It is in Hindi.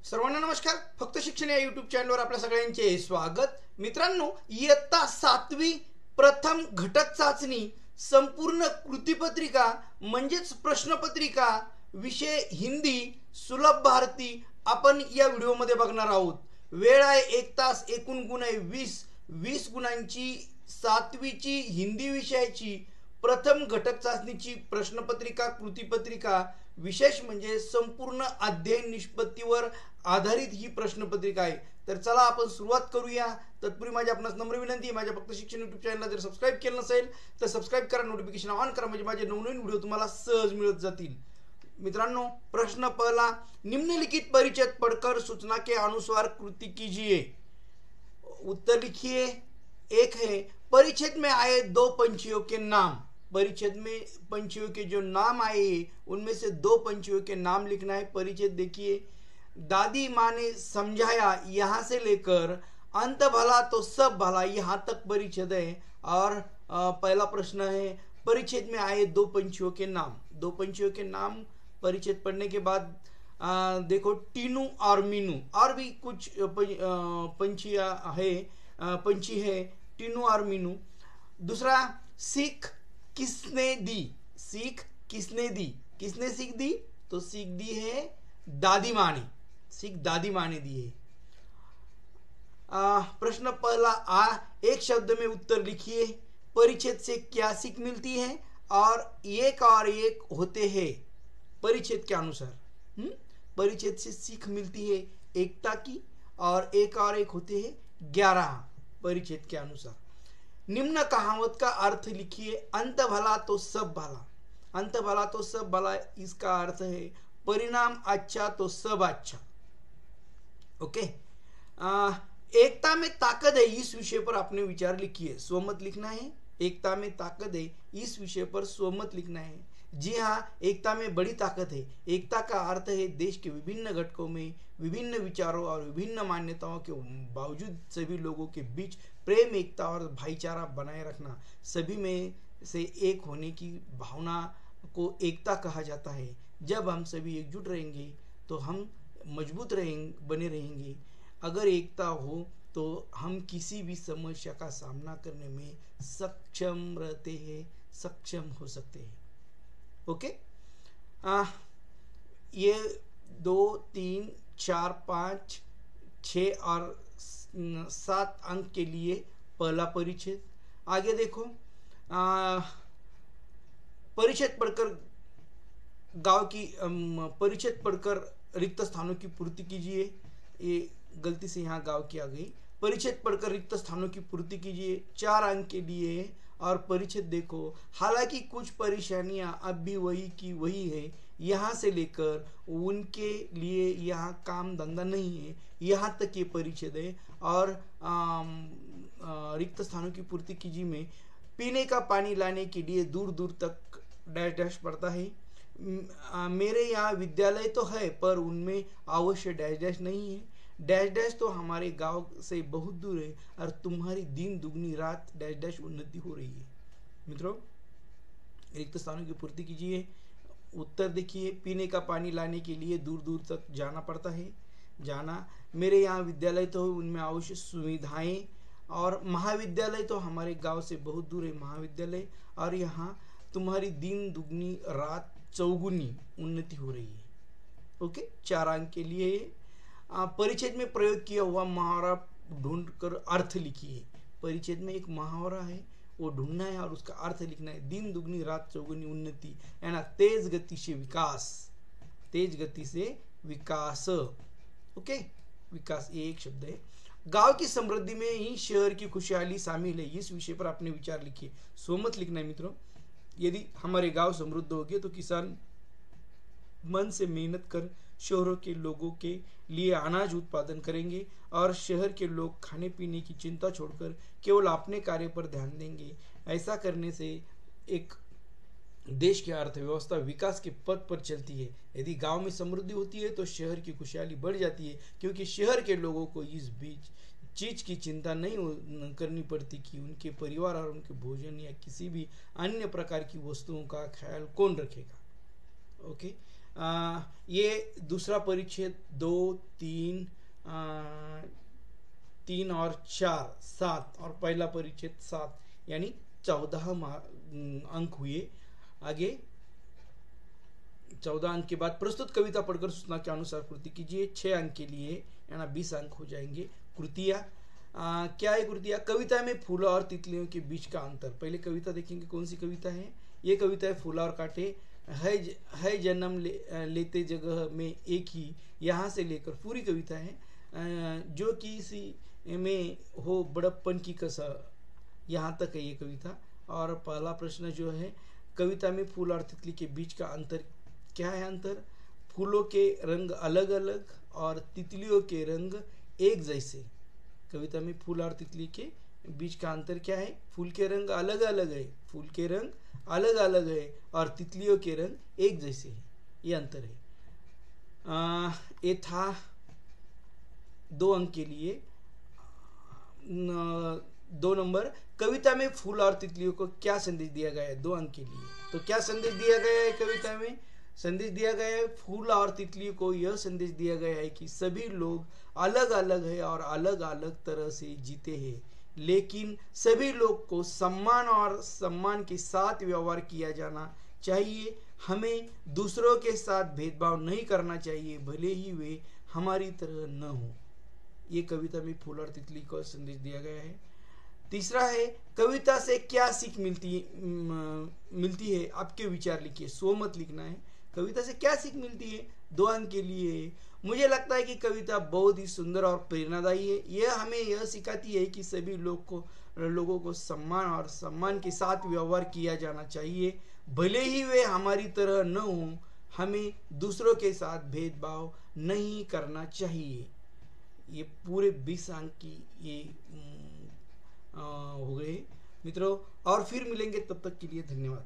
सर्वांना नमस्कार. फक्त शिक्षण या यूट्यूब चॅनलवर आपल्या सगळ्यांचे स्वागत. मित्रांनो, इयत्ता 7वी प्रथम घटक चाचणी संपूर्ण कृतीपत्रिका म्हणजेच प्रश्नपत्रिका विषय हिंदी सुलभ भारती आपण या व्हिडिओमध्ये बघणार आहोत. वेळ आहे 1 तास, एकूण गुण आहे 20 गुणांची 7वीची हिंदी विषयाची प्रथम घटक चाचणीची प्रश्नपत्रिका कृतीपत्रिका. विशेष म्हणजे संपूर्ण अध्ययन निष्पत्तीवर आधारित ही प्रश्नपत्रिका आहे. तर चला आपण सुरुवात करूया. तत्पूर्वी माझी आपणास नम्र विनंती आहे, माझ्या फक्त शिक्षण यूट्यूब चॅनलला जर सबस्क्राईब केलं नसेल तर सबस्क्राईब करा, नोटिफिकेशन ऑन करा, म्हणजे माझे नवनवीन व्हिडिओ तुम्हाला सहज मिळत जातील. मित्रांनो, प्रश्न पहला, निम्नलिखित परिच्छेद पढ़कर सूचना के अनुसार कृति कीजिए. उत्तर लिखिए. एक है, परिच्छेद में आए 2 पंछियों के नाम. परिच्छेद में पंछियों के जो नाम आए उनमें से 2 पंछियों के नाम लिखना है. परिच्छेद देखिए, दादी माँ ने समझाया यहाँ से लेकर अंत भला तो सब भला यहाँ तक परिच्छेद है. और पहला प्रश्न है, परिच्छेद में आए 2 पंछियों के नाम. 2 पंछियों के नाम परिच्छेद पढ़ने के बाद देखो, टीनू और मीनू. और भी कुछ पंछी है, टीनू और मीनू. दूसरा, सीख किसने दी. सीख किसने दी. किसने सीख दी? तो सीख दी है दादी माँ ने. सीख दादी माँ ने दी है. प्रश्न पहला एक शब्द में उत्तर लिखिए. परिच्छेद से क्या सीख मिलती है और एक होते हैं परिच्छेद के अनुसार. परिच्छेद से सीख मिलती है एकता की, और एक होते हैं 11 परिच्छेद के अनुसार. निम्न कहावत का अर्थ लिखिए. अंत भला तो सब भला. अंत भला तो सब भला, इसका अर्थ है परिणाम अच्छा तो सब अच्छा. ओके. एकता में ताकत है, इस विषय पर आपने विचार लिखिए. स्वमत लिखना है. एकता में ताकत है, इस विषय पर स्वमत लिखना है. जी हाँ, एकता में बड़ी ताकत है. एकता का अर्थ है देश के विभिन्न घटकों में विभिन्न विचारों और विभिन्न मान्यताओं के बावजूद सभी लोगों के बीच प्रेम, एकता और भाईचारा बनाए रखना. सभी में से एक होने की भावना को एकता कहा जाता है. जब हम सभी एकजुट रहेंगे तो हम मजबूत बने रहेंगे. अगर एकता हो तो हम किसी भी समस्या का सामना करने में सक्षम रहते हैं, सक्षम हो सकते हैं. ओके. ये 2, 3, 4, 5, 6 और 7 अंक के लिए पहला परिच्छेद. आगे देखो, परिच्छेद पढ़कर गांव की परिच्छेद पढ़कर रिक्त स्थानों की पूर्ति कीजिए. ये गलती से यहाँ गांव की आ गई. परिच्छेद पढ़कर रिक्त स्थानों की पूर्ति कीजिए. 4 अंक के लिए. और परिच्छेद देखो, हालांकि कुछ परेशानियां अब भी वही की वही है. यहाँ से लेकर उनके लिए यहाँ काम धंधा नहीं है, यहाँ तक ये परिच्छेद है. और रिक्त स्थानों की पूर्ति कीजिए में पीने का पानी लाने के लिए दूर दूर तक डैश डैश पड़ता है. मेरे यहाँ विद्यालय तो है पर उनमें अवश्य डैश डैश नहीं है. डैश डैश तो हमारे गांव से बहुत दूर है और तुम्हारी दिन दुगनी रात डैश डैश उन्नति हो रही है. मित्रों, रिक्त स्थानों की पूर्ति कीजिए. उत्तर देखिए, पीने का पानी लाने के लिए दूर दूर तक जाना पड़ता है. जाना. मेरे यहाँ विद्यालय तो उनमें आवश्यक सुविधाएं, और महाविद्यालय तो हमारे गांव से बहुत दूर है महाविद्यालय. और यहाँ तुम्हारी दिन दुगनी रात चौगुनी उन्नति हो रही है. ओके. 4 अंक के लिए. परिच्छेद में प्रयोग किया हुआ मुहावरा ढूंढकर अर्थ लिखिए. परिच्छेद में एक मुहावरा है, वो ढूंढना है और उसका अर्थ लिखना है. दिन दुगनी रात चौगुनी उन्नति, है ना. तेज गति से विकास. तेज गति से विकास. ओके. विकास ये एक शब्द है. गांव की समृद्धि में ही शहर की खुशहाली शामिल है. इस विषय पर आपने विचार लिखिए. स्वमत लिखना है. मित्रों, यदि हमारे गांव समृद्ध हो गए तो किसान मन से मेहनत कर शहरों के लोगों के लिए अनाज उत्पादन करेंगे और शहर के लोग खाने पीने की चिंता छोड़कर केवल अपने कार्य पर ध्यान देंगे. ऐसा करने से एक देश की अर्थव्यवस्था विकास के पथ पर चलती है. यदि गांव में समृद्धि होती है तो शहर की खुशहाली बढ़ जाती है, क्योंकि शहर के लोगों को इस बीच चीज की चिंता नहीं करनी पड़ती कि उनके परिवार और उनके भोजन या किसी भी अन्य प्रकार की वस्तुओं का ख्याल कौन रखेगा. ओके. ये दूसरा परिच्छेद 2, 3, 3 और 4 7 और पहला परिच्छेद 7 यानी 14 अंक हुए। आगे 14 अंक के बाद प्रस्तुत कविता पढ़कर सूचना के अनुसार कृति कीजिए। 6 अंक के लिए यानी 20 अंक हो जाएंगे। कृतियाँ क्या है? कृतियाँ कविता में फूलों और तितलियों के बीच का अंतर। पहले कविता देखेंगे कौन सी कविता है। ये कविता है फूला और कांटे। है जन्म लेते जगह में एक ही, यहाँ से लेकर पूरी कविता है। जो कि इसी में हो बड़प्पन की कसर, यहाँ तक है ये कविता। और पहला प्रश्न जो है, कविता में फूल और तितली के बीच का अंतर क्या है? अंतर फूलों के रंग अलग अलग और तितलियों के रंग एक जैसे। कविता में फूल और तितली के बीच का अंतर क्या है? फूल के रंग अलग अलग है, फूल के रंग अलग अलग है और तितलियों के रंग एक जैसे है, ये अंतर है। ये था 2 अंक के लिए। 2 नंबर, कविता में फूल और तितलियों को क्या संदेश दिया गया है? 2 अंक के लिए। तो क्या संदेश दिया गया है कविता में? संदेश दिया गया है फूल और तितलियों को यह संदेश दिया गया है कि सभी लोग अलग अलग है और अलग अलग तरह से जीते हैं, लेकिन सभी लोग को सम्मान और सम्मान के साथ व्यवहार किया जाना चाहिए। हमें दूसरों के साथ भेदभाव नहीं करना चाहिए, भले ही वे हमारी तरह न हो। ये कविता में फूल और तितली को संदेश दिया गया है। तीसरा है, कविता से क्या सीख मिलती है? आपके विचार लिखिए, सो मत लिखना है। कविता से क्या सीख मिलती है? 2 अंक के लिए। मुझे लगता है कि कविता बहुत ही सुंदर और प्रेरणादायी है। यह हमें यह सिखाती है कि सभी लोगों को सम्मान और सम्मान के साथ व्यवहार किया जाना चाहिए, भले ही वे हमारी तरह न हों। हमें दूसरों के साथ भेदभाव नहीं करना चाहिए। ये पूरे 20 अंक की ये हो गए मित्रों। और फिर मिलेंगे, तब तक के लिए धन्यवाद।